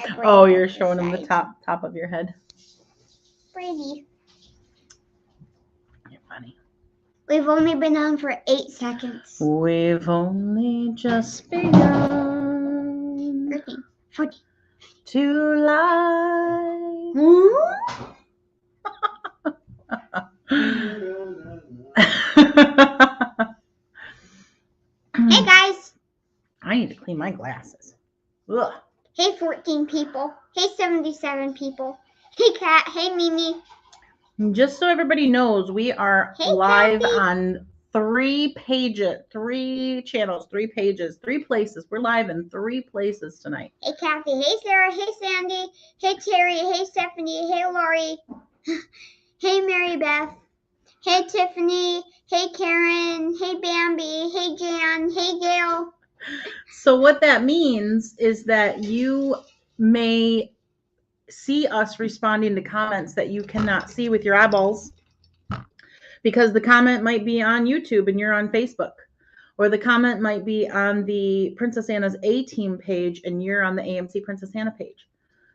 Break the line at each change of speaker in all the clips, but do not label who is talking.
my brain.
Oh, you're showing them the top of your head.
Brady.
You're funny.
We've only been on for 8 seconds.
We've only just begun
13, 14.
to lie.
Hey guys.
I need to clean my glasses. Ugh.
Hey 14 people. Hey 77 people. Hey Kat. Hey Mimi.
Just so everybody knows, we are
Hey,
live
Kathy.
on 3 pages, 3 channels, 3 pages, 3 places. We're live in 3 places tonight.
Hey Kathy. Hey Sarah. Hey Sandy. Hey Terry. Hey Stephanie. Hey Lori. Hey Mary Beth. Hey Tiffany. Hey Karen. Hey Bambi. Hey Jan. Hey Gail.
So what that means is that you may see us responding to comments that you cannot see with your eyeballs, because the comment might be on YouTube and you're on Facebook, or the comment might be on the Princess Anna's A-Team page and you're on the AMC Princess Anna page.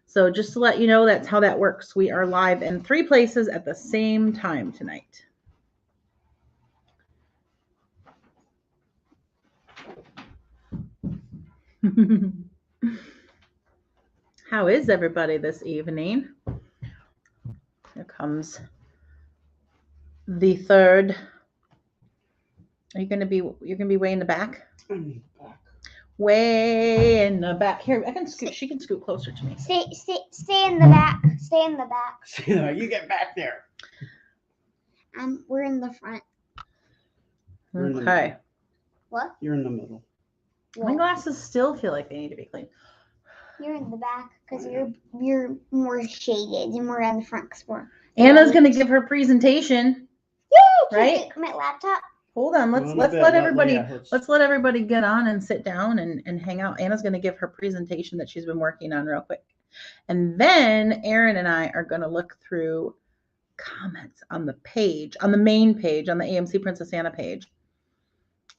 So just to let you know, that's how that works. We are live in 3 places at the same time tonight. How is everybody this evening? Here comes the third. You're gonna be way in the back? Way in the back. Here, I can scoot. She can scoot closer to me.
Stay in the back. Stay in the back.
You get back there.
We're in the front.
Okay.
What?
You're in the middle.
My glasses still feel like they need to be cleaned.
You're in the back because you're more shaded, and we're in the front because we're.
Anna's gonna give her presentation.
Yay!
Right?
My laptop.
Hold on. Let's let everybody get on and sit down and hang out. Anna's gonna give her presentation that she's been working on real quick, and then Aaron and I are gonna look through comments on the page, on the main page, on the AMC Princess Anna page.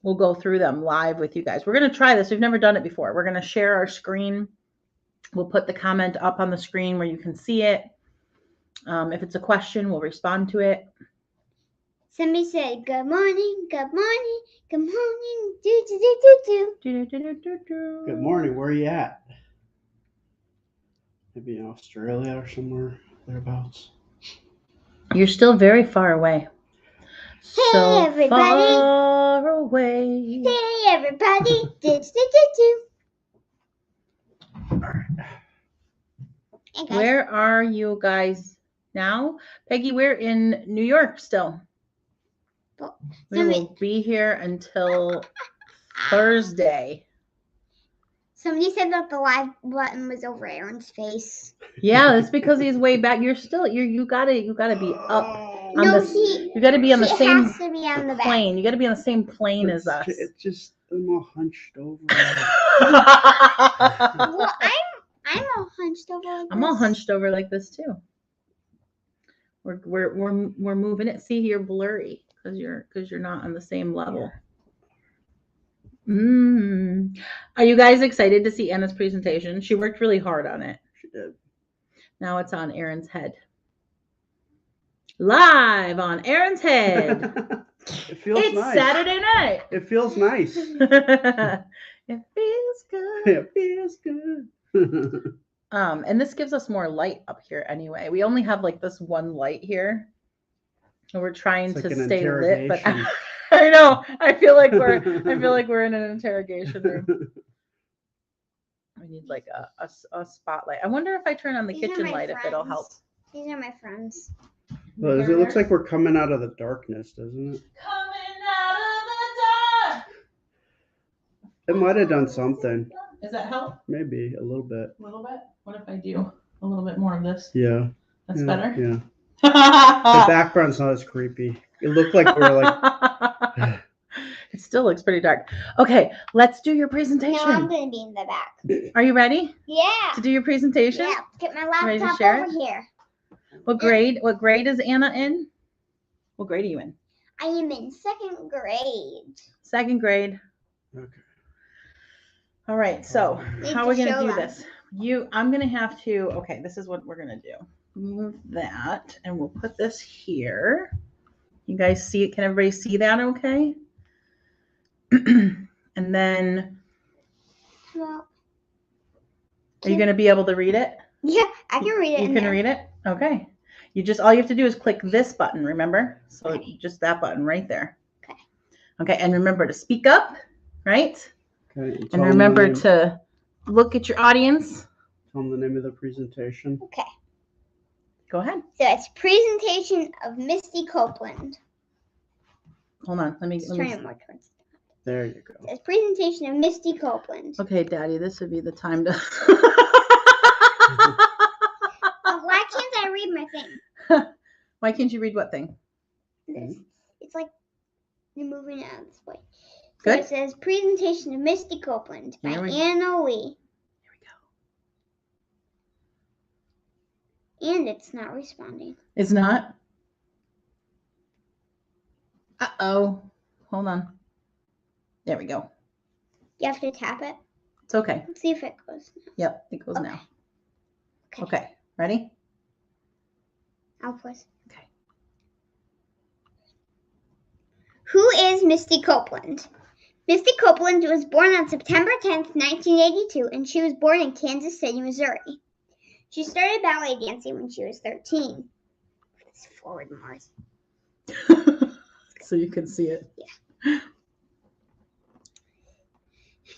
We'll go through them live with you guys. We're going to try this. We've never done it before. We're going to share our screen. We'll put the comment up on the screen where you can see it. If it's a question, we'll respond to it.
Somebody said, good morning, good morning, good morning, do, do, do, do, do.
Do, do, do, do, do.
Good morning. Where are you at? Maybe in Australia or somewhere thereabouts.
You're still very far away.
Hey,
So
everybody.
far away.
Hey, everybody, do, do, do, do. Hey, guys.
Where are you guys now? Peggy, we're in New York still. We will be here until Thursday.
Somebody said that the live button was over Aaron's face.
Yeah, that's because he's way back. You gotta be up. You gotta be on the same
has to be on the
plane. You gotta be on the same plane as us.
It's just I'm all hunched over.
Well, I'm all hunched over. Like
I'm all hunched over like this too. We're moving it. See, you're blurry because you're not on the same level. Are you guys excited to see Anna's presentation? She worked really hard on it.
She did.
Now it's on Aaron's head. Live on Aaron's head.
It feels
It's
nice.
Saturday night.
It feels nice.
It feels good.
It feels good.
And this gives us more light up here anyway. We only have like this one light here. And we're trying
It's
to
like an
stay lit, but
interrogation.
I know. I feel like we're in an interrogation room. We need like a spotlight. I wonder if I turn on the
These are
kitchen
my
light if it'll help.
These are my friends.
Well, it looks like we're coming out of the darkness, doesn't it?
Coming out of the dark.
It might have done something.
Does that help?
Maybe a little bit.
A little bit? What if I do a little bit more of this?
Yeah.
That's
Yeah,
better?
Yeah. The background's not as creepy. It looked like we're like.
It still looks pretty dark. Okay, let's do your
No,
presentation.
I'm gonna be in the back.
Are you ready
Yeah.
to do your presentation?
Yeah. Get my
Ready to
laptop
share
over here.
What grade is Anna in? What grade are you in?
I am in 2nd grade.
2nd grade.
Okay.
All right, so
Need
how
to
are we going
show
to do
them.
this? I'm going to have to, okay, this is what we're going to do. Move that and we'll put this here. You guys see it? Can everybody see that okay? And then,
Well,
are you going to be able to read it?
yeah, I can read it.
You can read it? Okay. All you have to do is click this button, remember? So just that button right there.
Okay.
Okay, and remember to speak up, right?
Okay.
And remember to look at your audience.
Tell them the name of the presentation.
Okay.
Go ahead.
So it's presentation of Misty Copeland.
Hold on. Let me
Turn it more towards.
There you go.
It's presentation of Misty Copeland.
Okay, Daddy, this would be the time to.
Why can't I read my thing?
Why can't you read what thing?
This. It's like you're moving it out this way. So
Good.
it says presentation of Misty Copeland by Anna Lee.
Here we go.
And it's not responding.
It's not? Uh-oh. Hold on. There we go.
You have to tap it.
It's okay.
Let's see if it goes.
Yep, it goes now.
Okay.
Okay, ready?
I'll push.
Okay.
Who is Misty Copeland? Misty Copeland was born on September 10th, 1982, and she was born in Kansas City, Missouri. She started ballet dancing when she was 13. It's forward more.
So you can see it.
Yeah.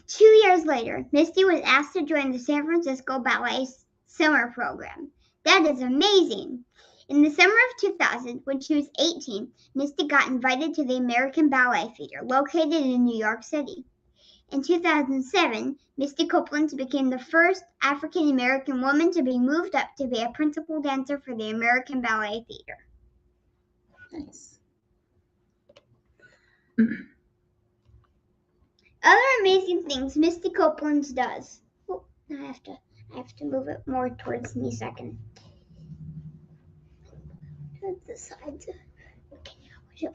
2 years later, Misty was asked to join the San Francisco Ballet summer program. That is amazing! In the summer of 2000, when she was 18, Misty got invited to the American Ballet Theater, located in New York City. In 2007, Misty Copeland became the first African-American woman to be moved up to be a principal dancer for the American Ballet Theater.
Nice.
Other amazing things Misty Copeland does. Oh, I have to move it more towards me so I can. Towards the sides. Okay, now push it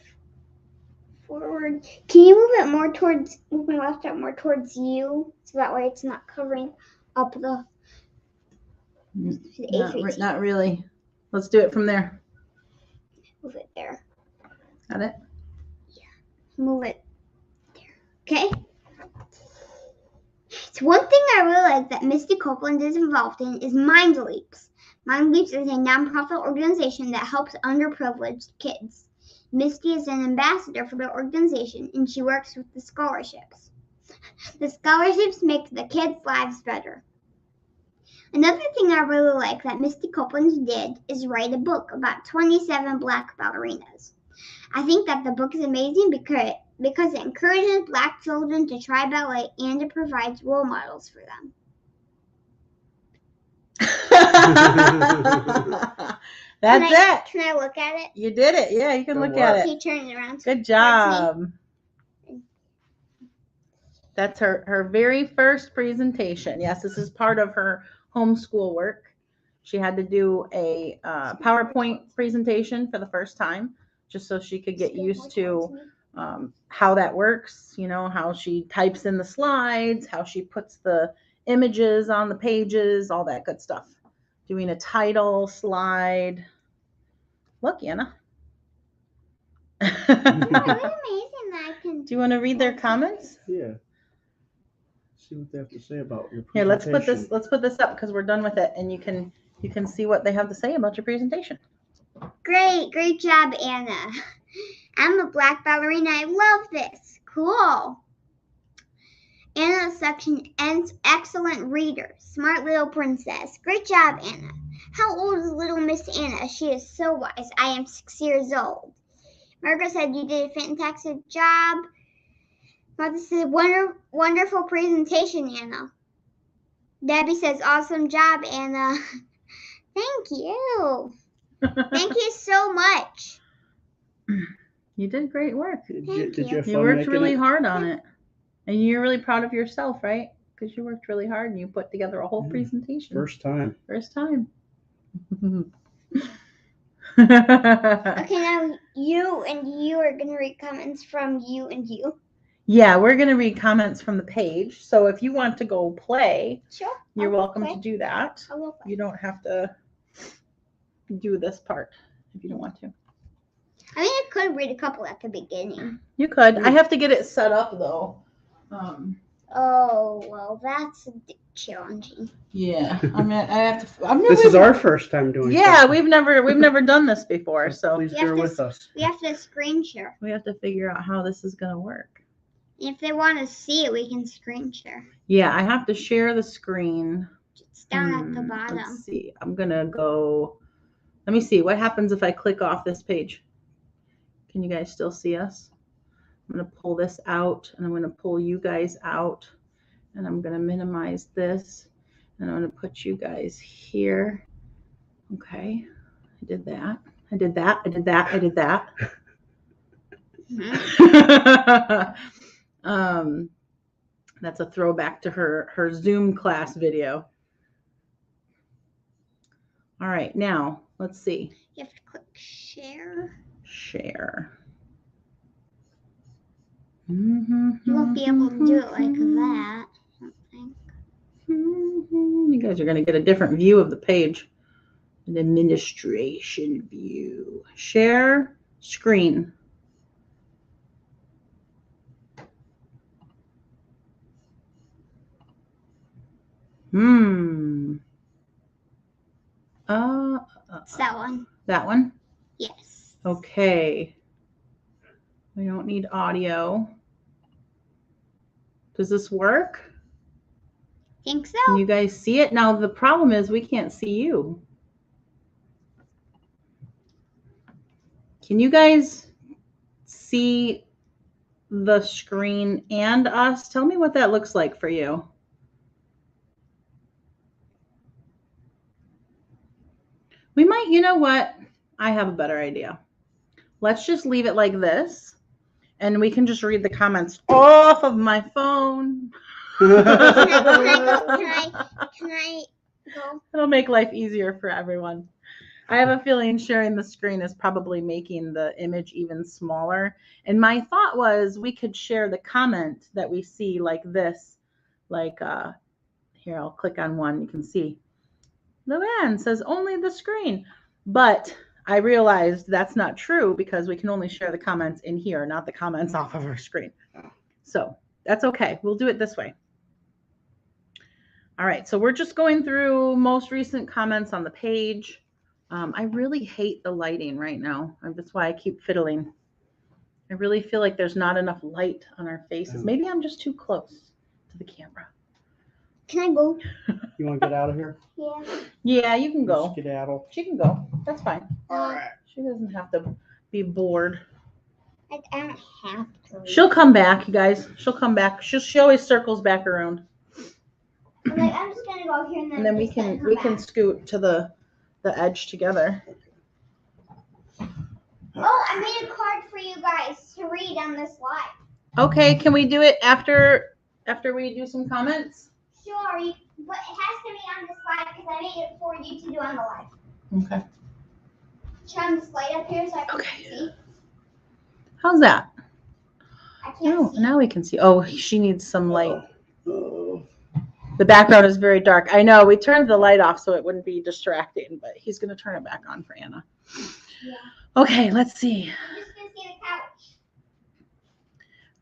forward. Can you move it more towards? Move my laptop more towards you, so that way it's not covering up the.
Not really. Let's do it from there.
Move it there.
Got it?
Yeah. Move it there. Okay. So one thing I really like that Misty Copeland is involved in is Mind Leaps. Mind Leaps is a nonprofit organization that helps underprivileged kids. Misty is an ambassador for the organization, and she works with the scholarships. The scholarships make the kids' lives better. Another thing I really like that Misty Copeland did is write a book about 27 Black ballerinas. I think that the book is amazing because it encourages Black children to try ballet and it provides role models for them.
That's it.
Can I look at it?
You did it. Yeah, you can look at it.
Can you turn it around?
Good job. That's her very first presentation. Yes, this is part of her homeschool work. She had to do a PowerPoint presentation for the first time, just so she could get used to how that works, you know, how she types in the slides, how she puts the images on the pages, all that good stuff. Doing a title slide. Look, Anna.
Oh, it's amazing that I can.
Do you want to read their comments?
Yeah. See what they have to say about your presentation.
Here, let's put this up because we're done with it, and you can see what they have to say about your presentation.
Great job, Anna. I'm a Black ballerina. I love this. Cool. Anna's section ends excellent reader. Smart little princess. Great job, Anna. How old is little Miss Anna? She is so wise. I am 6 years old. Margaret said you did a fantastic job. Martha said wonderful presentation, Anna. Debbie says awesome job, Anna. Thank you. Thank you so much.
You did great work.
Did you have
You
fun
worked
making
really
it?
hard on it. And you're really proud of yourself, right? Because you worked really hard and you put together a whole presentation.
First time.
First time.
Okay, now you and you are going to read comments from you and you.
Yeah, we're going to read comments from the page. So if you want to go play,
Sure.
you're
I'll
welcome
play.
to do that.
I will play.
You don't have to do this part if you don't want to.
I mean, I could read a couple at the beginning.
You could. I have to get it set up though.
Oh, well, that's challenging.
Yeah, I mean, I have to.
This is our first time doing.
Yeah,
something.
we've never done this before, so
Please bear with us.
We have to screen share.
we have to figure out how this is gonna work.
If they want to see it, we can screen share.
Yeah, I have to share the screen.
It's down at the bottom.
Let's see. I'm gonna go. Let me see. What happens if I click off this page? Can you guys still see us? I'm gonna pull this out, and I'm gonna pull you guys out, and I'm gonna minimize this, and I'm gonna put you guys here. Okay, I did that. I did that. I did that. I did that.
Mm-hmm.
That's a throwback to her Zoom class video. All right, now let's see.
You have to click share.
Share.
You won't be able to do it like that. I don't think.
You guys are going to get a different view of the page. An administration view. Share screen.
It's that one.
That one?
Yes.
Okay. We don't need audio. Does this work?
Think so.
Can you guys see it? Now the problem is we can't see you. Can you guys see the screen and us? Tell me what that looks like for you. We might, you know what? I have a better idea. Let's just leave it like this, and we can just read the comments off of my phone.
Can I go?
It'll make life easier for everyone. I have a feeling sharing the screen is probably making the image even smaller. And my thought was we could share the comment that we see like this. Like, here, I'll click on one. You can see. Luann says only the screen. But I realized that's not true because we can only share the comments in here, not the comments off of our screen. So that's okay. We'll do it this way. All right, so we're just going through most recent comments on the page. I really hate the lighting right now. That's why I keep fiddling. I really feel like there's not enough light on our faces. Maybe I'm just too close to the camera.
Can I go?
You want to get out of here?
Yeah.
Yeah, you can go.
Skedaddle.
She can go. That's fine.
All right.
She doesn't have to be bored.
I don't have to.
She'll come back, you guys. She'll come back. She always circles back around.
I'm like, I'm just gonna go here and then
we can scoot to the edge together.
Oh, I made a card for you guys to read on this live.
Okay, can we do it after we do some comments?
Sure, but it has to be on this live because I made it for you to do on the live.
Okay.
Turn this light up here so I can
Okay.
see.
How's that?
I can't see.
Now we can see. Oh, she needs some light.
Oh.
The background is very dark. I know. We turned the light off so it wouldn't be distracting, but he's going to turn it back on for Anna.
Yeah.
Okay, let's see.
I'm just gonna see the couch.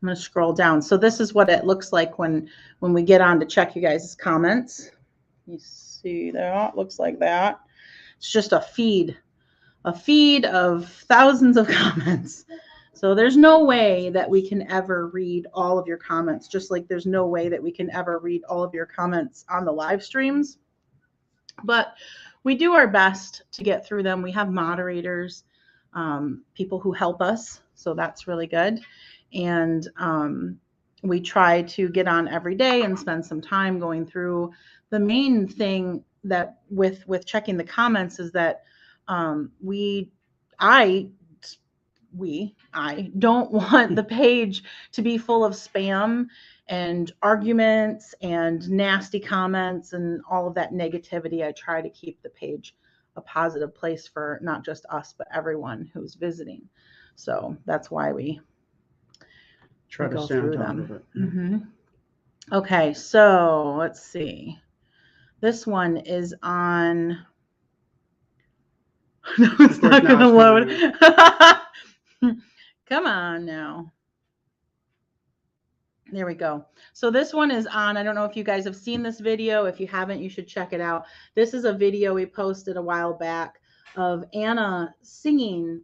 I'm going to scroll down. So this is what it looks like when we get on to check you guys' comments. You see that? It looks like that. It's just a feed of thousands of comments. So there's no way that we can ever read all of your comments, just like there's no way that we can ever read all of your comments on the live streams. But we do our best to get through them. We have moderators, people who help us. So that's really good. And we try to get on every day and spend some time going through. The main thing that with checking the comments is that I don't want the page to be full of spam and arguments and nasty comments and all of that negativity. I try to keep the page a positive place for not just us, but everyone who's visiting. So that's why we
Try to stay on top of it.
Mm-hmm. Okay, so let's see. This one is on. No, it's not going to load. Come on now. There we go. So this one is on. I don't know if you guys have seen this video. If you haven't, you should check it out. This is a video we posted a while back of Anna singing.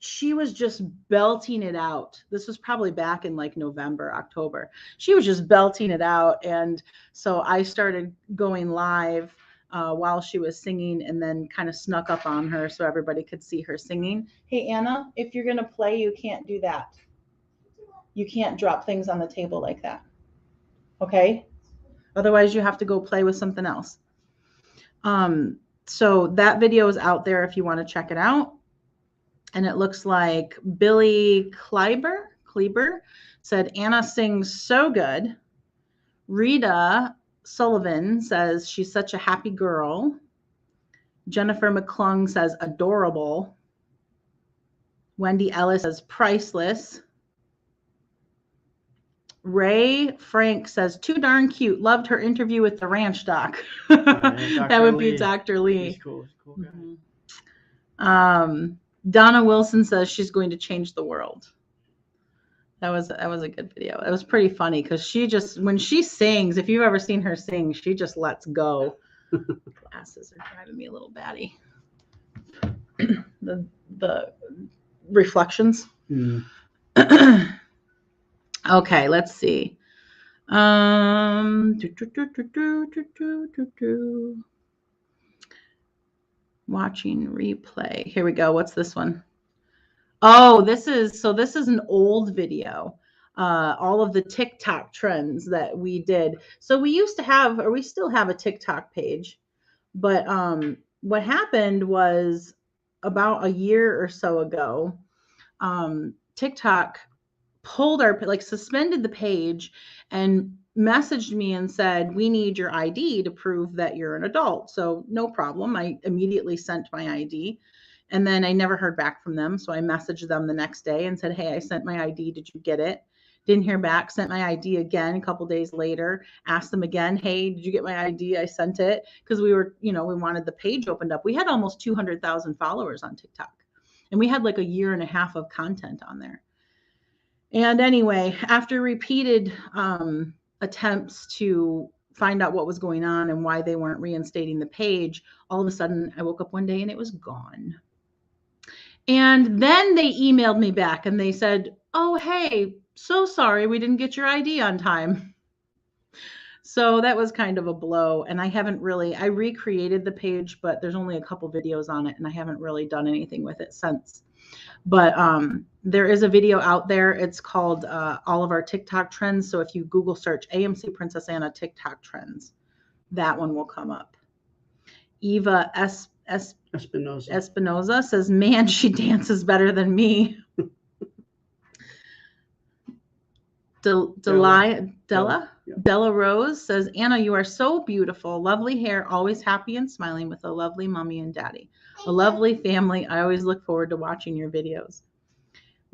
She was just belting it out. This was probably back in like November, October. She was just belting it out. And so I started going live while she was singing, and then kind of snuck up on her so everybody could see her singing. Hey, Anna, if you're going to play, you can't do that. You can't drop things on the table like that. Okay? Otherwise, you have to go play with something else. So that video is out there if you want to check it out. And it looks like Billy Kleiber said, Anna sings so good. Rita Sullivan says she's such a happy girl. Jennifer McClung says adorable. Wendy Ellis says priceless. Ray Frank says too darn cute. Loved her interview with the ranch doc. That would be Dr. Lee.
He's cool. He's a cool guy.
Mm-hmm. Donna Wilson says she's going to change the world. That was a good video. It was pretty funny because she just, when she sings, if you've ever seen her sing, she just lets go. Glasses are driving me a little batty. The reflections.
Mm.
Okay, let's see. Watching replay. Here we go. What's this one? Oh, this is an old video. All of the TikTok trends that we did. So we used to have, or we still have, a TikTok page. But what happened was about a year or so ago, TikTok pulled suspended the page and messaged me and said, we need your ID to prove that you're an adult. So no problem. I immediately sent my ID, and then I never heard back from them. So I messaged them the next day and said, hey, I sent my ID. Did you get it? Didn't hear back. Sent my ID again a couple days later, asked them again, hey, did you get my ID? I sent it because we were, we wanted the page opened up. We had almost 200,000 followers on TikTok, and we had like a year and a half of content on there. And anyway, after repeated attempts to find out what was going on and why they weren't reinstating the page, all of a sudden I woke up one day and it was gone. And then they emailed me back and they said, oh, hey, so sorry, we didn't get your ID on time. So that was kind of a blow. And I recreated the page, but there's only a couple videos on it and I haven't really done anything with it since. But there is a video out there. It's called All of Our TikTok Trends. So if you Google search AMC Princess Anna TikTok Trends, that one will come up. Eva Espinoza says, man, she dances better than me. Della Rose says, Anna, you are so beautiful. Lovely hair, always happy and smiling with a lovely mommy and daddy. A lovely family. I always look forward to watching your videos.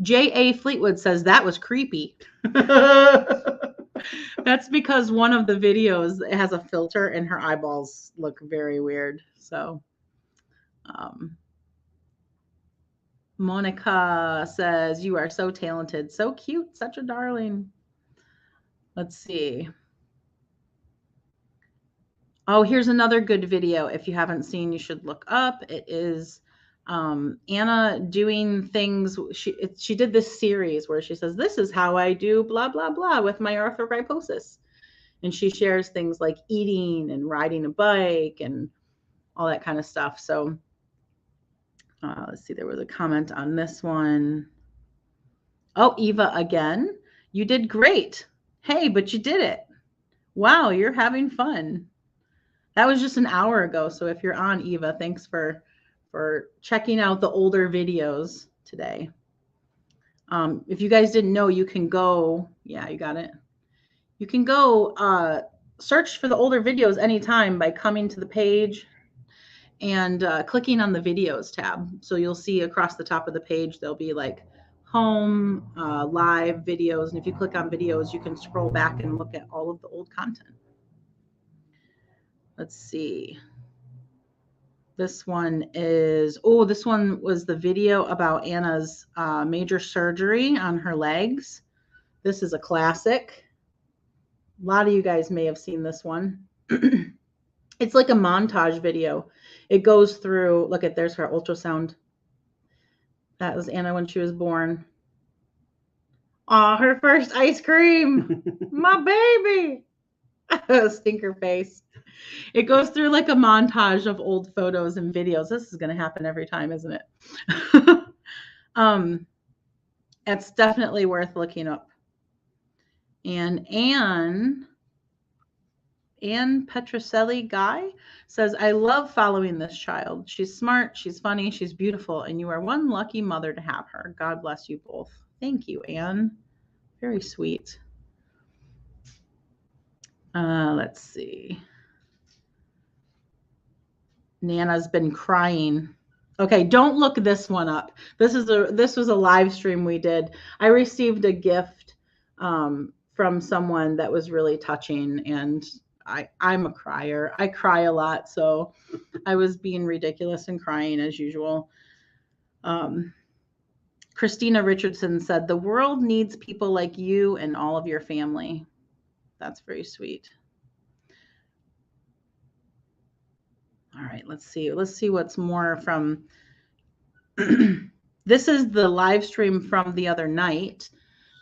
J.A. Fleetwood says, that was creepy. That's because one of the videos has a filter and her eyeballs look very weird. So, Monica says, you are so talented, so cute, such a darling. Let's see. Oh, here's another good video. If you haven't seen, you should look up. It is Anna doing things. She did this series where she says, this is how I do blah, blah, blah with my arthrogryposis. And she shares things like eating and riding a bike and all that kind of stuff. So let's see. There was a comment on this one. Oh, Eva again. You did great. Hey, but you did it. Wow, you're having fun. That was just an hour ago. So if you're on, Eva, thanks for checking out the older videos today. If you guys didn't know, you can go, yeah, you got it. You can go search for the older videos anytime by coming to the page and clicking on the videos tab. So you'll see across the top of the page, there'll be like home, live videos. And if you click on videos, you can scroll back and look at all of the old content. Let's see. This one is, this one was the video about Anna's major surgery on her legs. This is a classic. A lot of you guys may have seen this one. It's like a montage video. It goes through, look at, there's her ultrasound. That was Anna when she was born. Oh, her first ice cream. My baby. Stinker face. It goes through like a montage of old photos and videos. This is going to happen every time, isn't it? It's definitely worth looking up. And Anne Petroselli Guy says, I love following this child. She's smart, she's funny, she's beautiful, and you are one lucky mother to have her. God bless you both. Thank you, Anne. Very sweet. Let's see. Nana's been crying. Okay, don't look this one up. This was a live stream we did. I received a gift from someone that was really touching, and I'm a crier. I cry a lot, so I was being ridiculous and crying as usual. Christina Richardson said, the world needs people like you and all of your family. That's very sweet. All right, let's see. Let's see what's more from. This is the live stream from the other night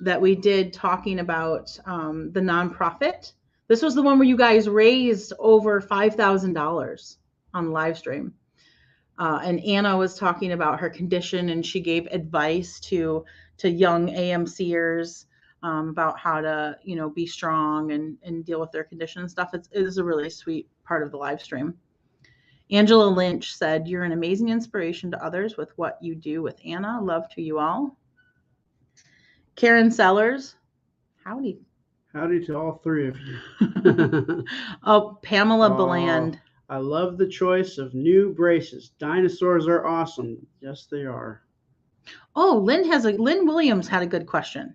that we did talking about the nonprofit. This was the one where you guys raised over $5,000 on the live stream. And Anna was talking about her condition, and she gave advice to young AMCers about how to, be strong and deal with their condition and stuff. It is a really sweet part of the live stream. Angela Lynch said, you're an amazing inspiration to others with what you do with Anna. Love to you all. Karen Sellers, howdy.
Howdy to all three of you.
Oh, Pamela Bland.
I love the choice of new braces. Dinosaurs are awesome. Yes, they are.
Oh, Lynn Williams had a good question.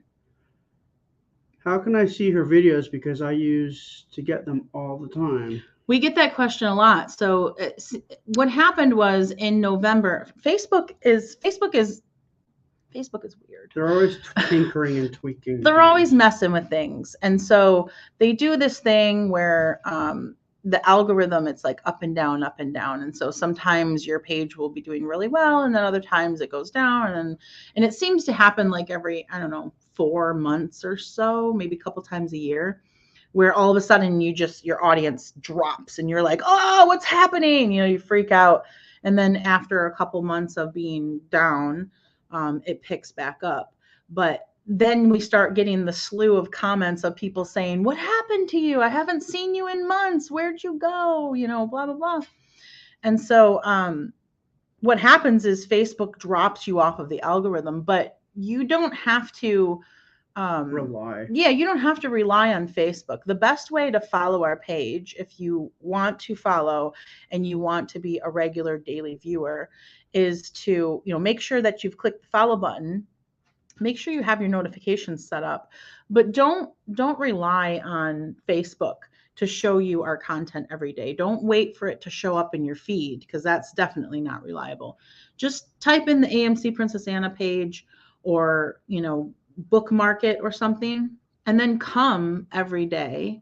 How can I see her videos? Because I use to get them all the time.
We get that question a lot. So what happened was in November, Facebook is weird.
They're always tinkering and tweaking.
They're always messing with things. And so they do this thing where the algorithm, it's like up and down, up and down. And so sometimes your page will be doing really well, and then other times it goes down. And it seems to happen like every, 4 months or so, maybe a couple times a year, where all of a sudden your audience drops and you're like, oh, what's happening? You freak out. And then after a couple months of being down, it picks back up. But then we start getting the slew of comments of people saying, what happened to you? I haven't seen you in months. Where'd you go? Blah, blah, blah. And so what happens is Facebook drops you off of the algorithm, but you don't have to
rely.
Yeah, you don't have to rely on Facebook. The best way to follow our page, if you want to follow and you want to be a regular daily viewer, is to make sure that you've clicked the follow button. Make sure you have your notifications set up, but don't rely on Facebook to show you our content every day. Don't wait for it to show up in your feed, because that's definitely not reliable. Just type in the AMC Princess Anna page, or bookmark it or something, and then come every day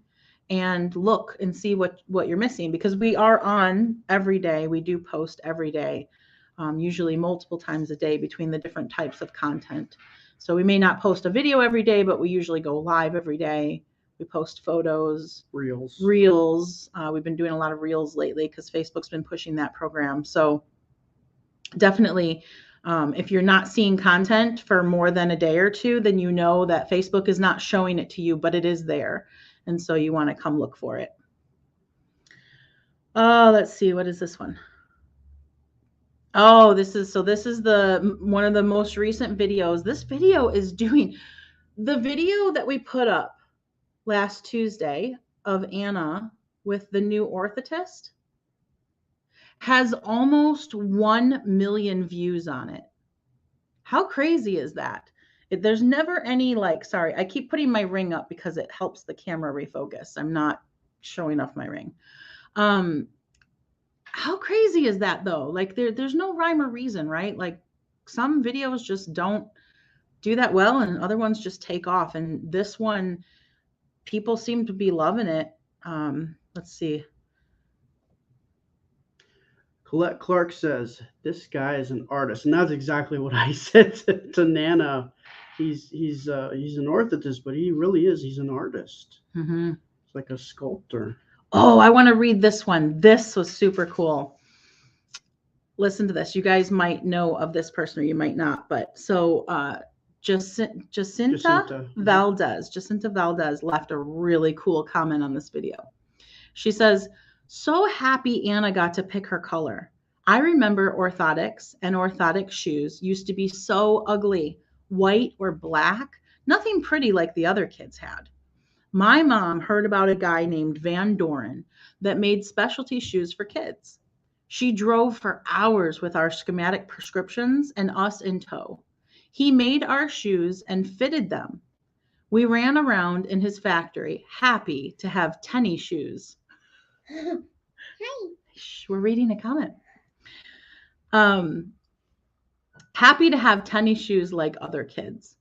and look and see what you're missing, because we are on every day. We do post every day, usually multiple times a day between the different types of content. So we may not post a video every day, but we usually go live every day. We post photos, reels. We've been doing a lot of reels lately because Facebook's been pushing that program. So definitely, if you're not seeing content for more than a day or two, then you know that Facebook is not showing it to you, but it is there. And so you want to come look for it. Let's see. What is this one? Oh, this is one of the most recent videos. This video is doing the video that we put up last Tuesday of Anna with the new orthotist has almost 1 million views on it. How crazy is that? There's never any like, sorry, I keep putting my ring up because it helps the camera refocus. I'm not showing off my ring. How crazy is that though? Like there's no rhyme or reason, right? Like some videos just don't do that well and other ones just take off. And this one, people seem to be loving it. Let's see.
Colette Clark says, this guy is an artist. And that's exactly what I said to Nana. He's an orthotist, but he really is. He's an artist.
Mm-hmm.
It's like a sculptor.
Oh, I want to read this one. This was super cool. Listen to this. You guys might know of this person or you might not. But so Jacinta Valdez left a really cool comment on this video. She says, so happy Anna got to pick her color. I remember orthotics and orthotic shoes used to be so ugly, white or black, nothing pretty like the other kids had. My mom heard about a guy named Van Doren that made specialty shoes for kids. She drove for hours with our schematic prescriptions and us in tow. He made our shoes and fitted them. We ran around in his factory, happy to have Tenny shoes.
Hi.
We're reading a comment. Happy to have Tenny shoes like other kids.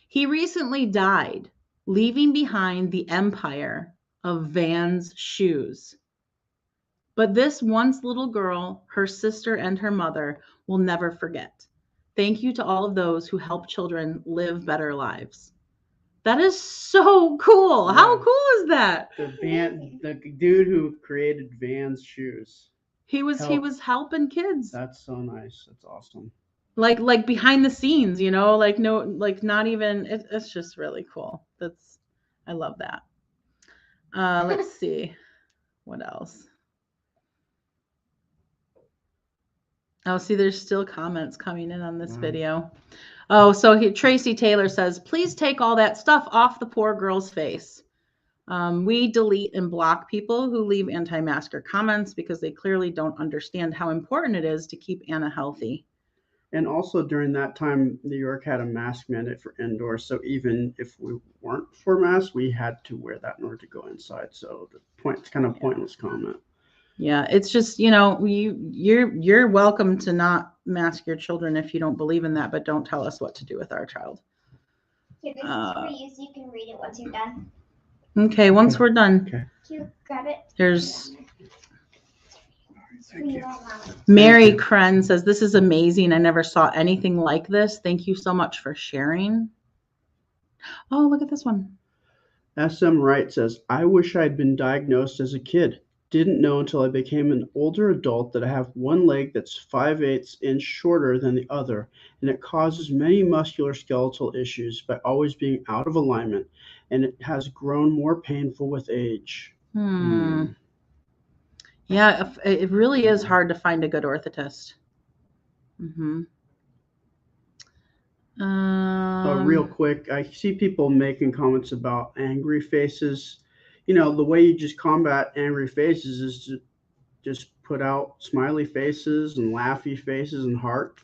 He recently died, leaving behind the empire of Van's shoes. But this once little girl, her sister, and her mother will never forget. Thank you to all of those who help children live better lives. That is so cool. Yeah. How cool is that?
The dude who created Van's shoes.
He was helping kids.
That's so nice. That's awesome.
Like behind the scenes, you know, like no, like not even. It's just really cool. I love that. Let's see, what else. Oh, see, there's still comments coming in on this video. Oh, so Tracy Taylor says, please take all that stuff off the poor girl's face. We delete and block people who leave anti-masker comments because they clearly don't understand how important it is to keep Anna healthy.
And also during that time, New York had a mask mandate for indoors. So even if we weren't for masks, we had to wear that in order to go inside. So it's kind of pointless comment.
Yeah, it's just, you know, you're welcome to not mask your children if you don't believe in that, but don't tell us what to do with our child.
Here, this is for you, so you can read it once you're done.
Okay, once we're done.
Okay. Can you grab it?
There's Mary Kren says, this is amazing. I never saw anything like this. Thank you so much for sharing. Oh, look at this one.
SM Wright says, I wish I'd been diagnosed as a kid. Didn't know until I became an older adult that I have one leg that's 5/8 inch shorter than the other, and it causes many musculoskeletal issues by always being out of alignment, and it has grown more painful with age.
Yeah, it really is hard to find a good orthotist.
Real quick, I see people making comments about angry faces. You know, the way you just combat angry faces is to just put out smiley faces and laughy faces and hearts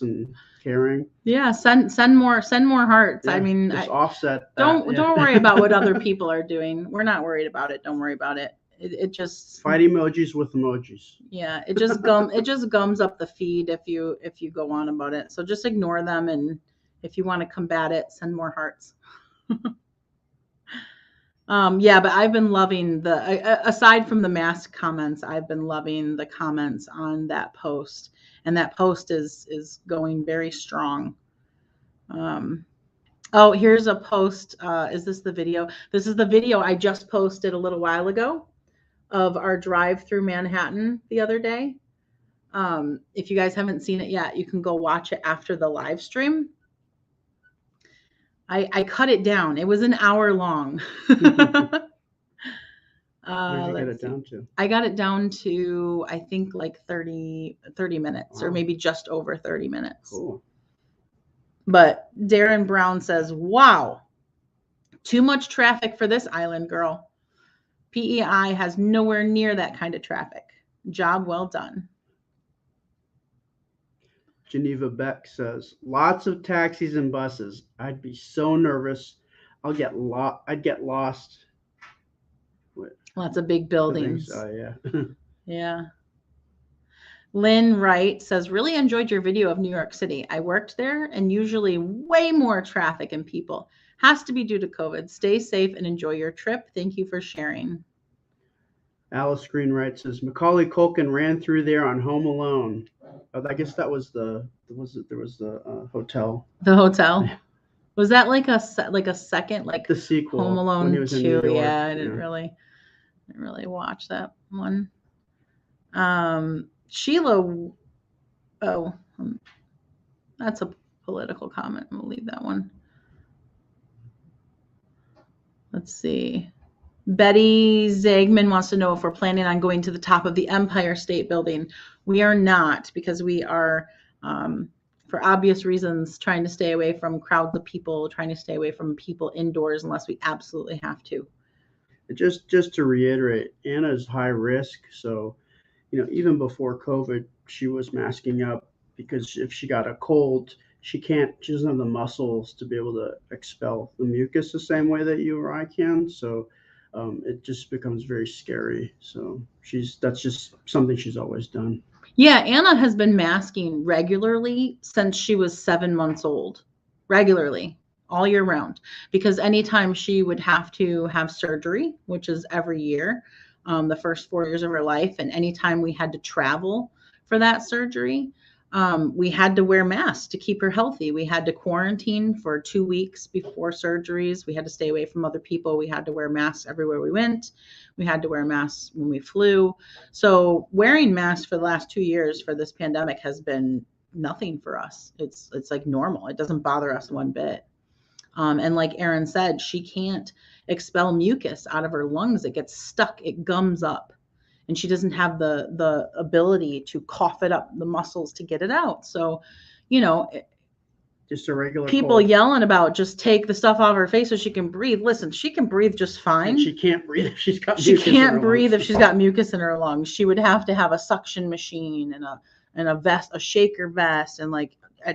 and caring.
Yeah, send more hearts. Yeah, I mean,
just offset.
Don't worry about what other people are doing. We're not worried about it. Don't worry about it. It just
fight emojis with emojis.
Yeah, it just gums up the feed if you go on about it. So just ignore them, and if you want to combat it, send more hearts. Yeah, but I've been loving aside from the mask comments, I've been loving the comments on that post, and that post is going very strong. Oh, here's a post. Is this the video? This is the video I just posted a little while ago of our drive through Manhattan the other day. If you guys haven't seen it yet, you can go watch it after the live stream. I cut it down. It was an hour long.
What did you get it down to?
I got it down to, I think, like 30 minutes. Wow. Or maybe just over 30 minutes.
Cool.
But Darren Brown says, wow, too much traffic for this island, girl. PEI has nowhere near that kind of traffic. Job well done.
Geneva Beck says, lots of taxis and buses. I'd be so nervous. I'd get lost.
Lots of big buildings.
Yeah.
Yeah. Lynn Wright says, really enjoyed your video of New York City. I worked there and usually way more traffic and people. Has to be due to COVID. Stay safe and enjoy your trip. Thank you for sharing.
Alice Green Wright says, Macaulay Culkin ran through there on Home Alone. I guess that was the hotel.
The hotel. Was that like a second, like
the sequel,
Home Alone 2? Yeah, I didn't really watch that one. Sheila, that's a political comment. I'm gonna leave that one. Let's see. Betty Zagman wants to know if we're planning on going to the top of the Empire State Building. We are not, because we are, for obvious reasons, trying to stay away from crowds of people, trying to stay away from people indoors unless we absolutely have to.
Just to reiterate, Anna's high risk, so even before COVID, she was masking up because if she got a cold, she doesn't have the muscles to be able to expel the mucus the same way that you or I can. So it just becomes very scary. So that's just something she's always done.
Yeah, Anna has been masking regularly since she was 7 months old, regularly, all year round, because anytime she would have to have surgery, which is every year, the first 4 years of her life, and anytime we had to travel for that surgery, we had to wear masks to keep her healthy. We had to quarantine for 2 weeks before surgeries. We had to stay away from other people. We had to wear masks everywhere we went. We had to wear masks when we flew. So wearing masks for the last 2 years for this pandemic has been nothing for us. It's like normal. It doesn't bother us one bit. And like Erin said, she can't expel mucus out of her lungs. It gets stuck. It gums up. And she doesn't have the ability to cough it up, the muscles to get it out. So,
just a regular
people
cold.
Yelling about just take the stuff off her face so she can breathe. Listen, she can breathe just fine.
And she can't breathe if she's got.
She can't breathe if she's got mucus in her lungs. She would have to have a suction machine and a vest, a shaker vest, and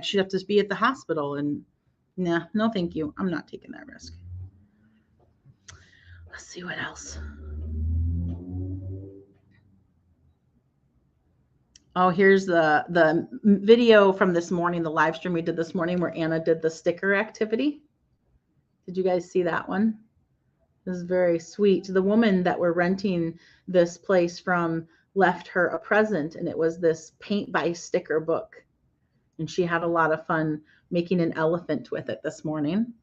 she'd have to be at the hospital. And nah, no, thank you. I'm not taking that risk. Let's see what else. Oh, here's the video from this morning, the live stream we did this morning where Anna did the sticker activity. Did you guys see that one? This is very sweet. The woman that we're renting this place from left her a present, and it was this paint by sticker book. And she had a lot of fun making an elephant with it this morning.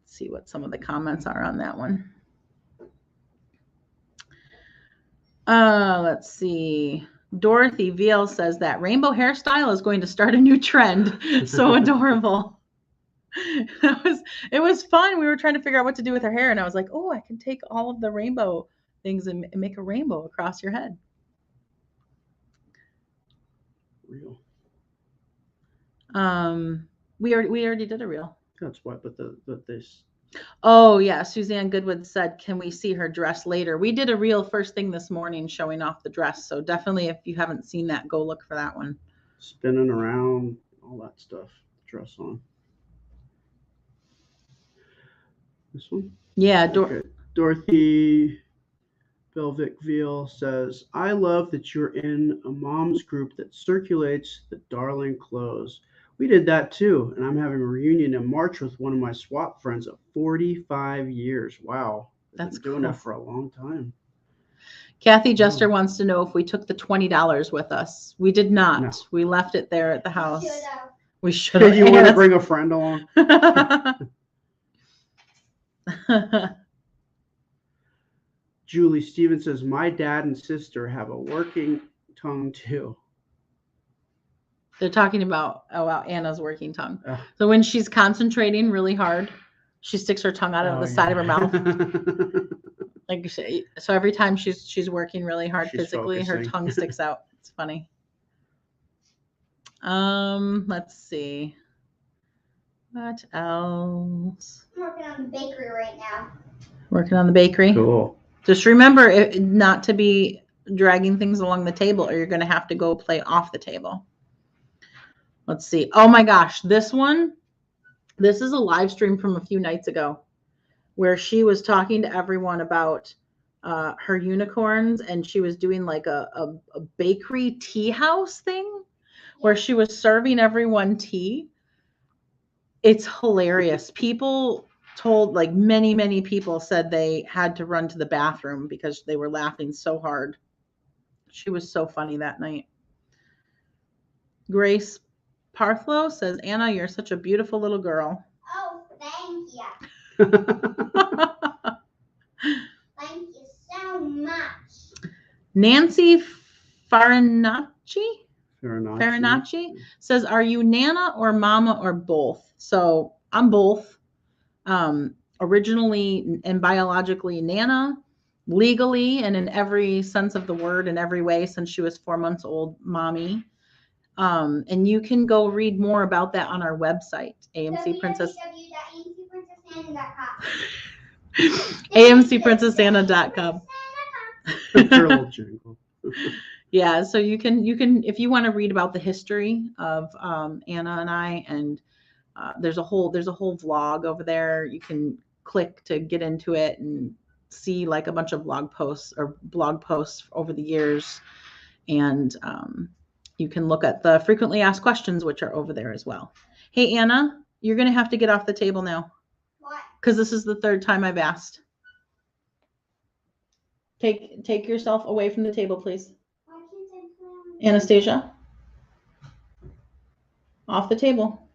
Let's see what some of the comments are on that one. Let's see. Dorothy Veal says that rainbow hairstyle is going to start a new trend. So adorable. It was fun. We were trying to figure out what to do with her hair, and I was like, oh, I can take all of the rainbow things and make a rainbow across your head.
Real.
We already did a reel.
That's what, but this.
Oh yeah, Suzanne Goodwood said, can we see her dress later? We did a reel first thing this morning showing off the dress. So definitely, if you haven't seen that, go look for that one.
Spinning around, all that stuff. Dress on. This one?
Yeah.
Okay. Dorothy Belvic Veal says, I love that you're in a mom's group that circulates the darling clothes. We did that too, and I'm having a reunion in March with one of my swap friends of 45 years. Wow.
That's
been doing that for a long time.
Kathy Jester wants to know if we took the $20 with us. We did not. No. We left it there at the house. We should have.
You want to bring a friend along? Julie Stevens says, my dad and sister have a working tongue too.
They're talking about Anna's working tongue. So when she's concentrating really hard, she sticks her tongue out of the side of her mouth. So every time she's working really hard physically, her tongue sticks out. It's funny. Let's see. What else?
I'm working on the bakery right now.
Working on the bakery.
Cool.
Just remember not to be dragging things along the table, or you're going to have to go play off the table. Let's see. Oh my gosh, this one. This is a live stream from a few nights ago where she was talking to everyone about her unicorns, and she was doing like a bakery tea house thing where she was serving everyone tea. It's hilarious. People told, like many people said they had to run to the bathroom because they were laughing so hard. She was so funny that night. Grace Parthlow says, Anna, you're such a beautiful little girl.
Oh, thank you. Thank you so much.
Nancy Farinacci says, are you Nana or Mama or both? So I'm both. Originally and biologically Nana, legally and in every sense of the word, in every way, since she was 4 months old, Mommy. And you can go read more about that on our website, AMCPrincessAnna.com. Yeah, so you can if you want to read about the history of Anna and I, and there's a whole vlog over there. You can click to get into it and see like a bunch of blog posts over the years, and you can look at the frequently asked questions, which are over there as well. Hey Anna, you're gonna have to get off the table now.
What?
Because this is the third time I've asked. Take yourself away from the table, please. Anastasia, off the table.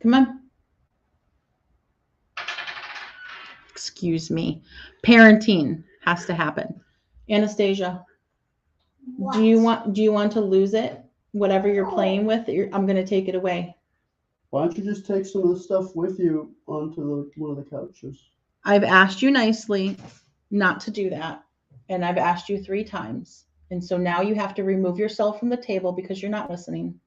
Come on. Excuse me. Parenting has to happen. Anastasia,
What?
do you want to lose it? Whatever you're playing with, I'm going to take it away.
Why don't you just take some of the stuff with you onto one of the couches?
I've asked you nicely not to do that. And I've asked you 3 times. And so now you have to remove yourself from the table because you're not listening.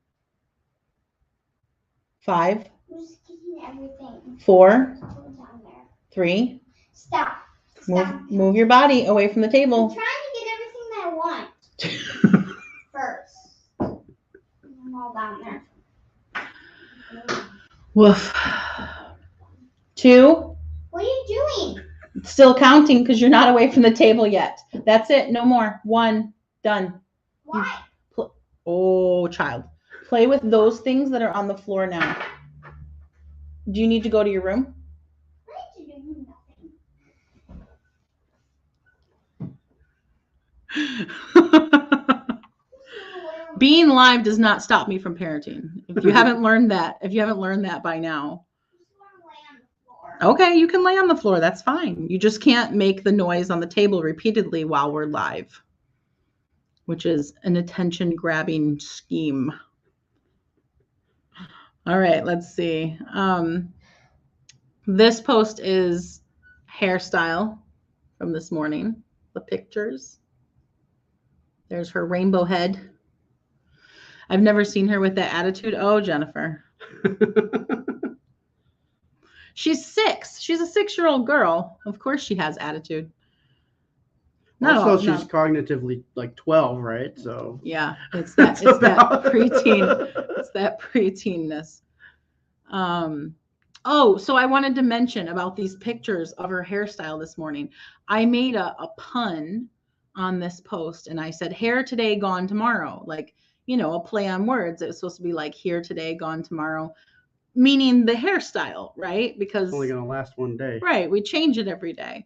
5.
I'm just getting everything.
4.
Down there.
3.
Stop.
Move your body away from the table.
I'm trying to get everything that I want first. I'm all down there.
Woof. 2.
What are you doing?
Still counting because you're not away from the table yet. That's it. No more. 1. Done.
Why?
Oh, child. Play with those things that are on the floor now. Do you need to go to your room?
I need to do nothing.
Being live does not stop me from parenting. If you haven't learned that by now. Okay, you can lay on the floor. That's fine. You just can't make the noise on the table repeatedly while we're live, which is an attention-grabbing scheme. All right, let's see. This post is hairstyle from this morning. The pictures. There's her rainbow head. I've never seen her with that attitude. Oh, Jennifer. She's 6. She's a 6-year-old girl. Of course she has attitude.
She's cognitively like 12, right? So
yeah, it's that preteen. It's that preteenness. Oh, so I wanted to mention about these pictures of her hairstyle this morning. I made a pun on this post, and I said hair today, gone tomorrow. Like, a play on words. It was supposed to be like here today, gone tomorrow, meaning the hairstyle, right? Because
it's only going to last one day.
Right. We change it every day.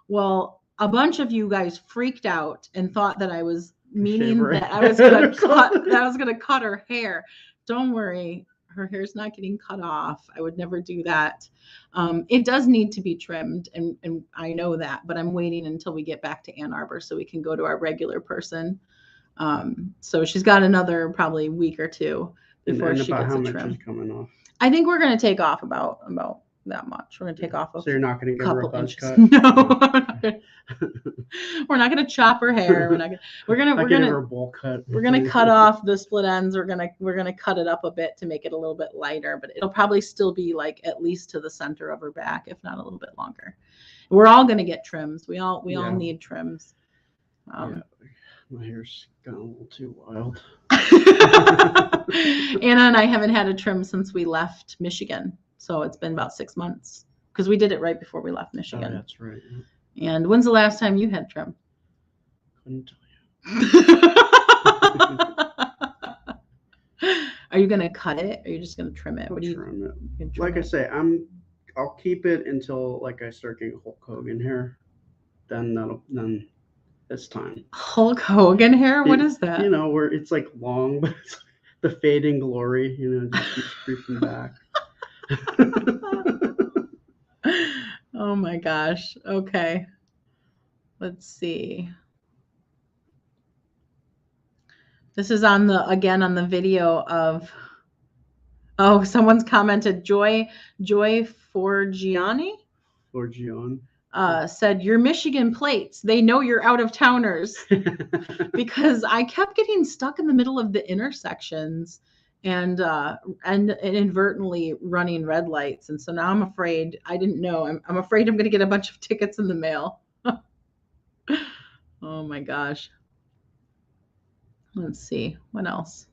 Well, a bunch of you guys freaked out and thought that I was meaning that I was going to cut her hair. Don't worry. Her hair's not getting cut off. I would never do that. It does need to be trimmed, and I know that, but I'm waiting until we get back to Ann Arbor so we can go to our regular person. So she's got another probably week or 2 before she gets a trim. Is coming off? I think we're going to take off about that much. We're going to take off.
So you're not going to give her a buzz cut?
No, we're not going to chop her hair. We're going to
give her a bowl cut.
We're going to cut off the split ends. We're going to cut it up a bit to make it a little bit lighter, but it'll probably still be like at least to the center of her back, if not a little bit longer. We're all going to get trims. We all need trims.
My hair's gone a little too wild.
Anna and I haven't had a trim since we left Michigan. So it's been about 6 months because we did it right before we left Michigan.
Oh, that's right.
And when's the last time you had trim?
Couldn't tell you.
Are you going to cut it or are you just going to trim it?
I'll trim it.
Like
I say, I'll keep it until like I start getting Hulk Hogan hair. Then it's time.
Hulk Hogan hair? What is that?
You know, where it's like long, but it's the fading glory, you know, just keeps creeping back.
Oh my gosh. Okay. Let's see. This is on the video of, oh, someone's commented, Joy Forgiani said, your Michigan plates, they know you're out of towners. Because I kept getting stuck in the middle of the intersections and inadvertently running red lights. And so now I'm afraid, I didn't know, I'm afraid I'm going to get a bunch of tickets in the mail. Oh my gosh. Let's see, what else?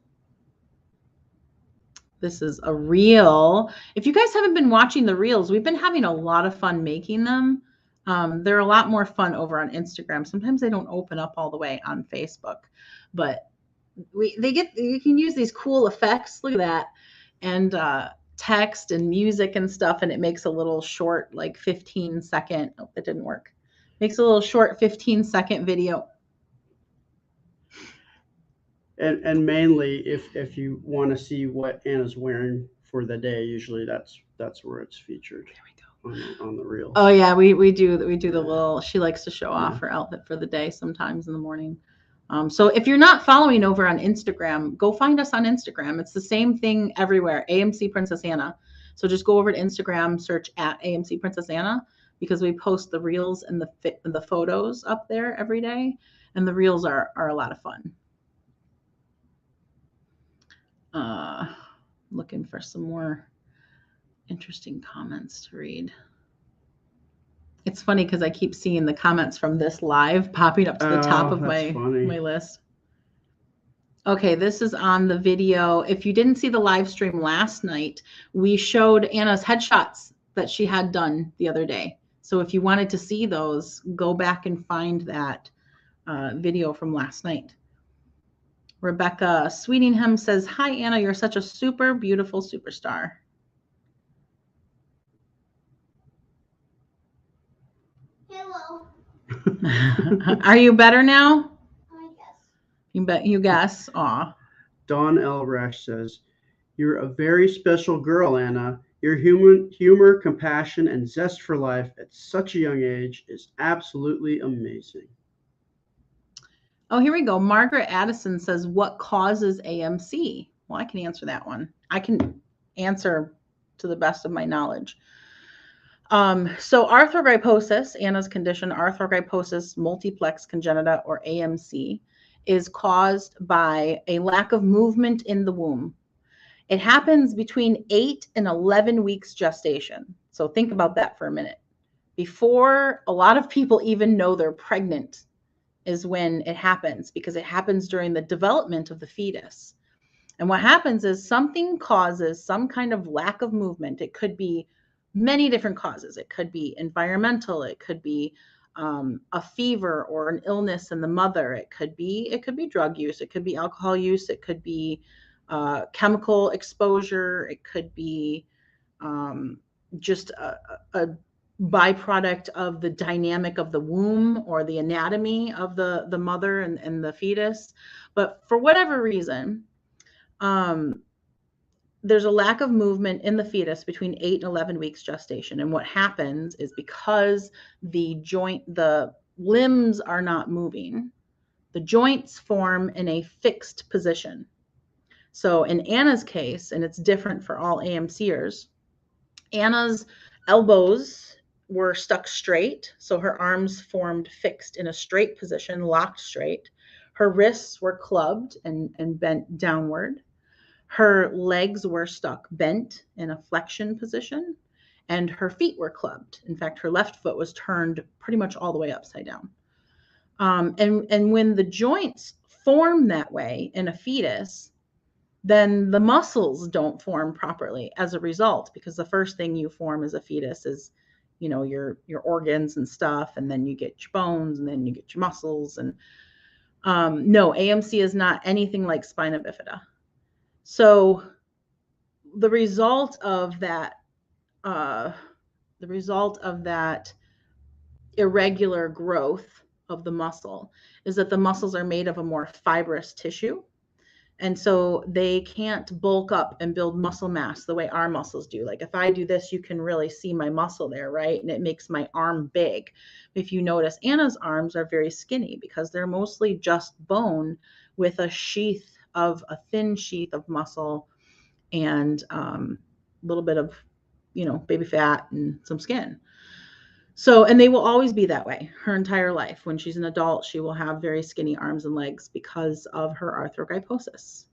This is a reel. If you guys haven't been watching the reels, we've been having a lot of fun making them. They're a lot more fun over on Instagram. Sometimes they don't open up all the way on Facebook, but you can use these cool effects. Look at that. And text and music and stuff. And it makes a little short, like 15-second. Oh, that didn't work. Makes a little short 15-second video.
And mainly if you want to see what Anna's wearing for the day, usually that's where it's featured. There we go. On the reel.
Oh yeah, we do the little, she likes to show off her outfit for the day sometimes in the morning. So if you're not following over on Instagram, go find us on Instagram. It's the same thing everywhere, AMC Princess Anna. So just go over to Instagram, search at AMC Princess Anna, because we post the reels and the photos up there every day, and the reels are a lot of fun. Looking for some more interesting comments to read. It's funny because I keep seeing the comments from this live popping up to the top of my list. Okay, this is on the video. If you didn't see the live stream last night, we showed Anna's headshots that she had done the other day. So if you wanted to see those, go back and find that video from last night. Rebecca Sweetingham says, hi, Anna, you're such a super beautiful superstar.
Hello.
Are you better now?
I guess.
You guess. Aw.
Dawn L. Rash says, you're a very special girl, Anna. Your humor, compassion, and zest for life at such a young age is absolutely amazing.
Oh, here we go. Margaret Addison says, what causes AMC? Well, I can answer that one. I can answer to the best of my knowledge. So arthrogryposis, Anna's condition, arthrogryposis multiplex congenita, or AMC, is caused by a lack of movement in the womb. It happens between 8 and 11 weeks gestation. So think about that for a minute. Before a lot of people even know they're pregnant is when it happens, because it happens during the development of the fetus. And what happens is something causes some kind of lack of movement. It could be many different causes. It could be environmental. It could be a fever or an illness in the mother. It could be drug use. It could be alcohol use. It could be chemical exposure. It could be just a byproduct of the dynamic of the womb or the anatomy of the mother and the fetus. But for whatever reason, there's a lack of movement in the fetus between 8 and 11 weeks gestation. And what happens is, because the limbs are not moving, the joints form in a fixed position. So in Anna's case, and it's different for all AMCers, Anna's elbows were stuck straight. So her arms formed fixed in a straight position, locked straight. Her wrists were clubbed and bent downward. Her legs were stuck bent in a flexion position, and her feet were clubbed. In fact, her left foot was turned pretty much all the way upside down. And when the joints form that way in a fetus, then the muscles don't form properly as a result, because the first thing you form as a fetus is, you know, your organs and stuff, and then you get your bones, and then you get your muscles. And no, AMC is not anything like spina bifida. So the result of that irregular growth of the muscle is that the muscles are made of a more fibrous tissue. And so they can't bulk up and build muscle mass the way our muscles do. Like if I do this, you can really see my muscle there, right? And it makes my arm big. If you notice, Anna's arms are very skinny because they're mostly just bone with a thin sheath of muscle and a little bit of, you know, baby fat and some skin. So, and they will always be that way her entire life. When she's an adult, she will have very skinny arms and legs because of her arthrogryposis.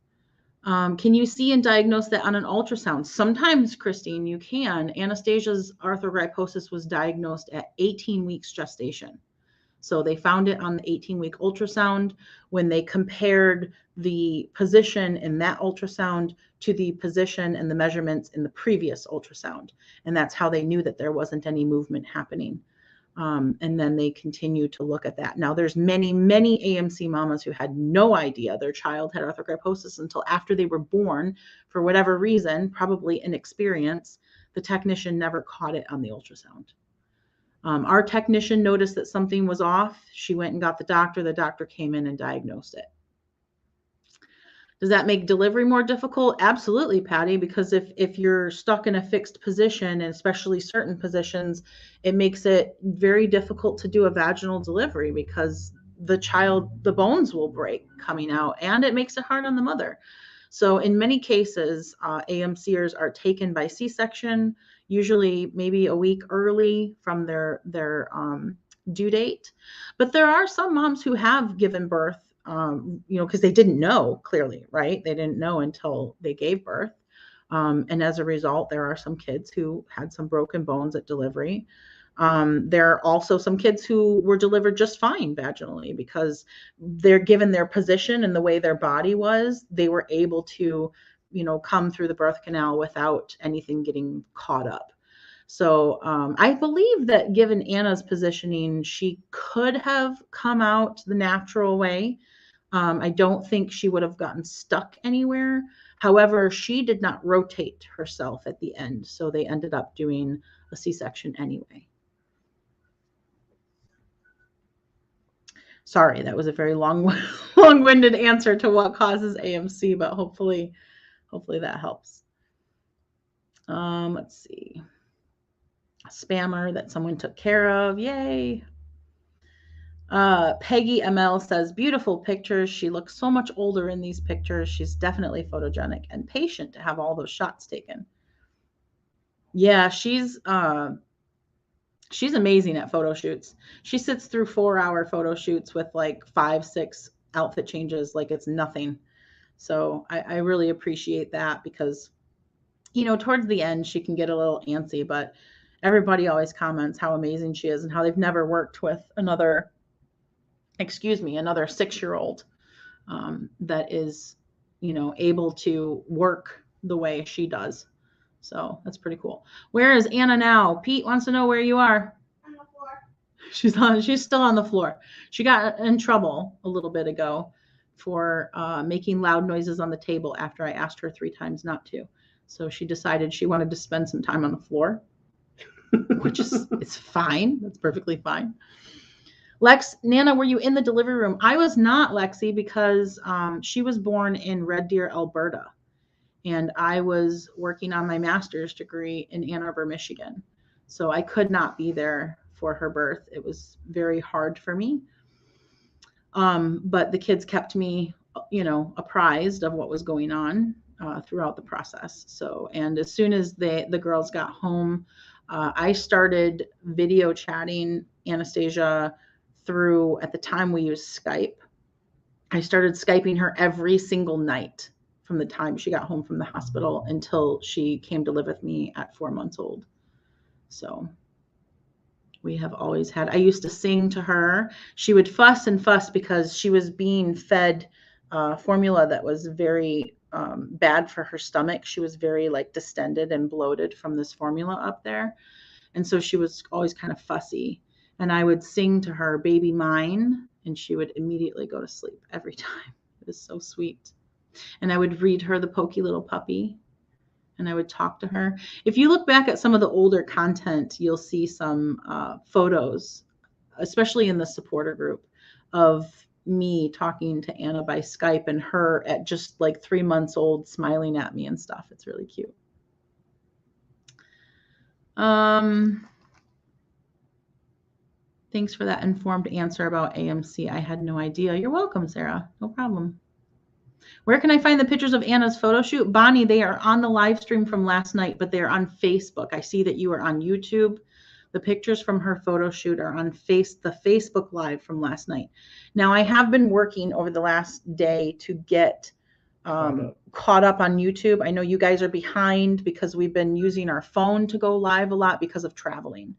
Can you see and diagnose that on an ultrasound? Sometimes, Christine, you can. Anastasia's arthrogryposis was diagnosed at 18 weeks gestation. So they found it on the 18-week ultrasound when they compared the position in that ultrasound to the position and the measurements in the previous ultrasound. And that's how they knew that there wasn't any movement happening. And then they continue to look at that. Now, there's many, many AMC mamas who had no idea their child had arthrogryposis until after they were born. For whatever reason, probably inexperience, the technician never caught it on the ultrasound. Our technician noticed that something was off. She went and got the doctor. The doctor came in and diagnosed it. Does that make delivery more difficult? Absolutely, Patty, because if you're stuck in a fixed position, and especially certain positions, it makes it very difficult to do a vaginal delivery because the bones will break coming out, and it makes it hard on the mother. So in many cases, AMCers are taken by C-section, usually maybe a week early from their due date. But there are some moms who have given birth, because they didn't know clearly, right? They didn't know until they gave birth. And as a result, there are some kids who had some broken bones at delivery. There are also some kids who were delivered just fine vaginally because they're given their position and the way their body was, they were able to, come through the birth canal without anything getting caught up. So I believe that given Anna's positioning, she could have come out the natural way. I don't think she would have gotten stuck anywhere. However, she did not rotate herself at the end. So they ended up doing a C-section anyway. Sorry, that was a very long-winded answer to what causes AMC, but hopefully that helps. Let's see. A spammer that someone took care of. Yay. Peggy ML says, beautiful pictures. She looks so much older in these pictures. She's definitely photogenic and patient to have all those shots taken. Yeah, she's amazing at photo shoots. She sits through 4-hour photo shoots with like 5-6 outfit changes like it's nothing. So I really appreciate that because, towards the end, she can get a little antsy, but everybody always comments how amazing she is and how they've never worked with another 6-year-old that is, able to work the way she does. So that's pretty cool. Where is Anna now? Pete wants to know where you are.
On the floor.
She's still on the floor. She got in trouble a little bit ago for making loud noises on the table after I asked her 3 times not to. So she decided she wanted to spend some time on the floor, which is it's fine. That's perfectly fine. Nana, were you in the delivery room? I was not, Lexi, because she was born in Red Deer, Alberta. And I was working on my master's degree in Ann Arbor, Michigan. So I could not be there for her birth. It was very hard for me. But the kids kept me, apprised of what was going on throughout the process. So, and as soon as the girls got home, I started video chatting Anastasia through, at the time we used Skype. I started Skyping her every single night from the time she got home from the hospital until she came to live with me at 4 months old. So we have always had, I used to sing to her. She would fuss and fuss because she was being fed formula that was very bad for her stomach. She was very like distended and bloated from this formula up there. And so she was always kind of fussy. And I would sing to her, "Baby Mine," and she would immediately go to sleep every time. It was so sweet. And I would read her The Pokey Little Puppy, and I would talk to her. If you look back at some of the older content, you'll see some photos, especially in the supporter group, of me talking to Anna by Skype and her at just like 3 months old smiling at me and stuff. It's really cute. Thanks for that informed answer about AMC. I had no idea. You're welcome, Sarah. No problem. Where can I find the pictures of Anna's photo shoot? Bonnie, they are on the live stream from last night, but they're on Facebook. I see that you are on YouTube. The pictures from her photo shoot are on the Facebook Live from last night. Now, I have been working over the last day to get caught up on YouTube. I know you guys are behind because we've been using our phone to go live a lot because of traveling.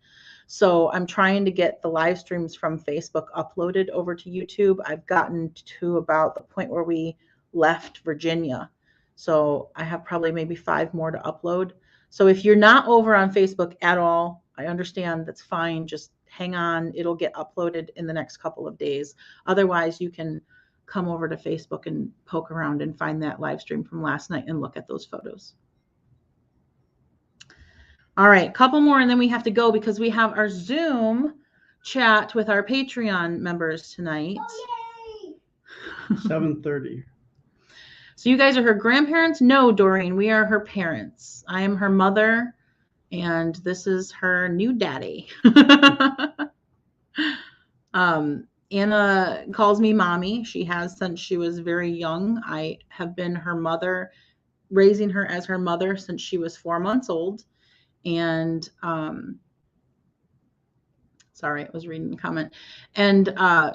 So I'm trying to get the live streams from Facebook uploaded over to YouTube. I've gotten to about the point where we left Virginia. So I have probably maybe 5 more to upload. So if you're not over on Facebook at all, I understand, that's fine. Just hang on. It'll get uploaded in the next couple of days. Otherwise, you can come over to Facebook and poke around and find that live stream from last night and look at those photos. All right, couple more and then we have to go because we have our Zoom chat with our Patreon members tonight.
Oh,
7:30.
So you guys are her grandparents? No, Doreen, we are her parents. I am her mother, and this is her new daddy. Anna calls me mommy. She has since she was very young. I have been her mother, raising her as her mother since she was 4 months old. And sorry, I was reading the comment. And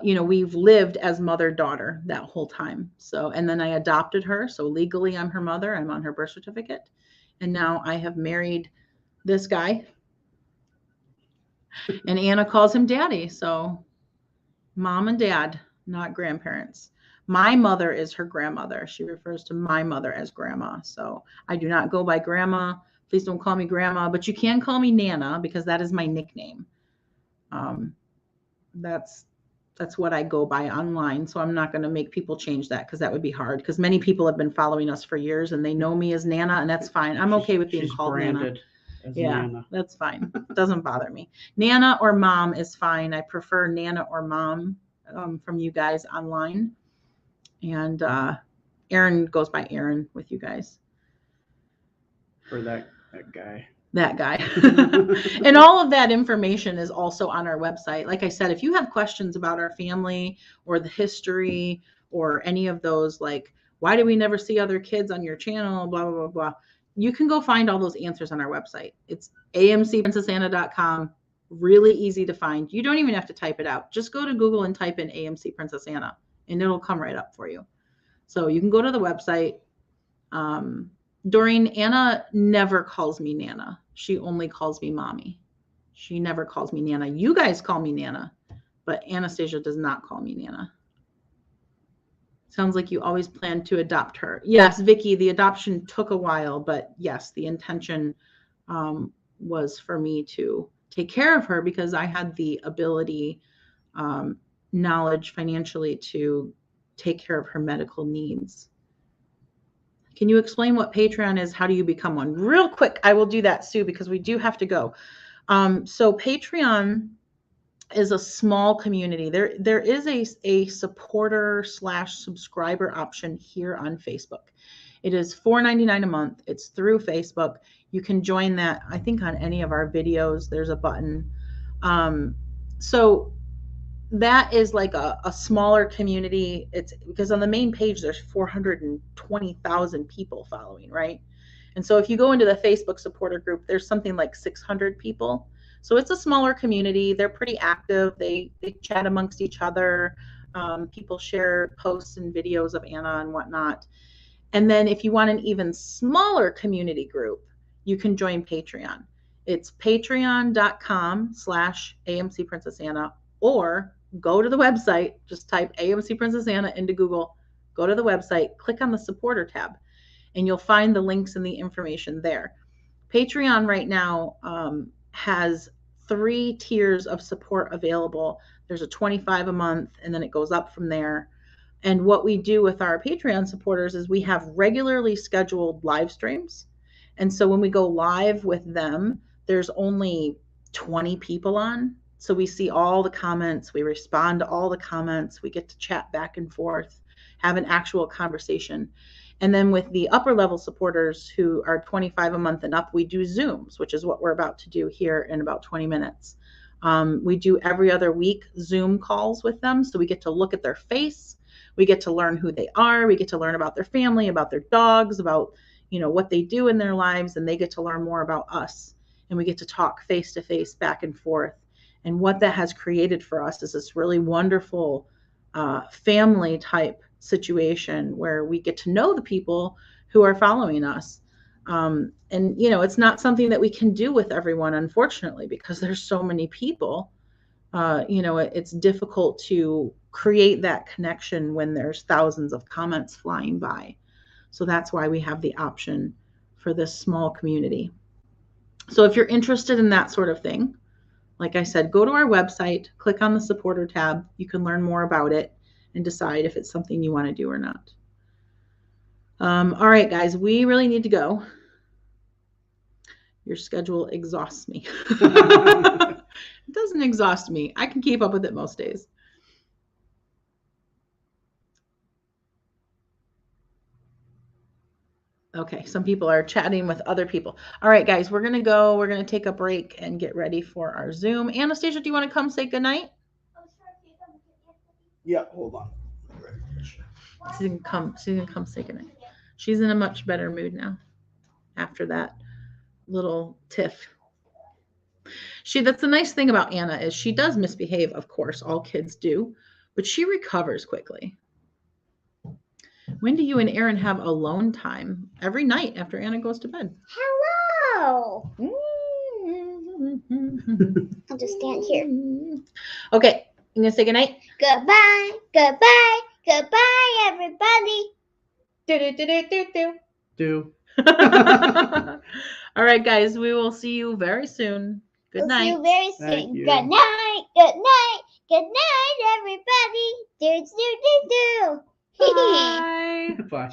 we've lived as mother-daughter that whole time. So, and then I adopted her. So legally I'm her mother. I'm on her birth certificate. And now I have married this guy. And Anna calls him daddy. So mom and dad, not grandparents. My mother is her grandmother. She refers to my mother as grandma. So I do not go by grandma. Please don't call me grandma, but you can call me Nana because that is my nickname. That's what I go by online. So I'm not going to make people change that because that would be hard, because many people have been following us for years and they know me as Nana, and that's fine. I'm okay with being called Nana. Yeah, Nana. That's fine. It doesn't bother me. Nana or mom is fine. I prefer Nana or mom from you guys online. And Aaron goes by Aaron with you guys.
For that guy.
That guy. And all of that information is also on our website. Like I said, if you have questions about our family or the history or any of those, like, why do we never see other kids on your channel, blah, blah, blah, blah, you can go find all those answers on our website. It's amcprincessanna.com. Really easy to find. You don't even have to type it out. Just go to Google and type in AMC Princess Anna, and it'll come right up for you. So you can go to the website. Doreen, Anna never calls me Nana. She only calls me mommy. She never calls me Nana. You guys call me Nana, but Anastasia does not call me Nana. Sounds like you always plan to adopt her. Yes, Vicky, the adoption took a while, but yes, the intention was for me to take care of her because I had the ability, knowledge financially to take care of her medical needs. Can you explain what Patreon is? How do you become one? Real quick, I will do that, Sue, because we do have to go. So Patreon is a small community. There is a supporter/subscriber option here on Facebook. It is $4.99 a month. It's through Facebook. You can join that, I think, on any of our videos. There's a button. So that is like a smaller community. It's because on the main page, there's 420,000 people following, right? And so if you go into the Facebook supporter group, there's something like 600 people. So it's a smaller community. They're pretty active. They chat amongst each other. People share posts and videos of Anna and whatnot. And then if you want an even smaller community group, you can join Patreon. It's patreon.com/AMC Princess Anna, or go to the website, just type AMC Princess Anna into Google, go to the website, click on the supporter tab, and you'll find the links and the information there. Patreon right now has 3 tiers of support available. There's a $25 a month, and then it goes up from there. And what we do with our Patreon supporters is we have regularly scheduled live streams. And so when we go live with them, there's only 20 people on. So we see all the comments, we respond to all the comments, we get to chat back and forth, have an actual conversation. And then with the upper level supporters who are $25 a month and up, we do Zooms, which is what we're about to do here in about 20 minutes. We do every other week Zoom calls with them. So we get to look at their face. We get to learn who they are. We get to learn about their family, about their dogs, about, you know, what they do in their lives. And they get to learn more about us. And we get to talk face to face, back and forth. And what that has created for us is this really wonderful family type situation where we get to know the people who are following us. And, you know, it's not something that we can do with everyone, unfortunately, because there's so many people. You know, it's difficult to create that connection when there's thousands of comments flying by. So that's why we have the option for this small community. So if you're interested in that sort of thing, like I said, go to our website, click on the supporter tab. You can learn more about it and decide if it's something you want to do or not. All right, guys, we really need to go. Your schedule exhausts me. It doesn't exhaust me. I can keep up with it most days. Okay, some people are chatting with other people. All right, guys, we're going to go. We're going to take a break and get ready for our Zoom. Anastasia, do you want to come say goodnight?
Yeah, hold on.
She's gonna come say goodnight. She's in a much better mood now after that little tiff. That's the nice thing about Anna is she does misbehave, of course, all kids do, but she recovers quickly. When do you and Aaron have alone time? Every night after Anna goes to bed.
Hello. I'll just stand here.
Okay, you gonna say goodnight?
Goodbye, goodbye, goodbye, everybody.
Do.
All right, guys, we will see you very soon. Good night.
See you very
Thank
soon.
you.
Good night, good night, good night, everybody. Do, do, do, do.
Bye.
Bye.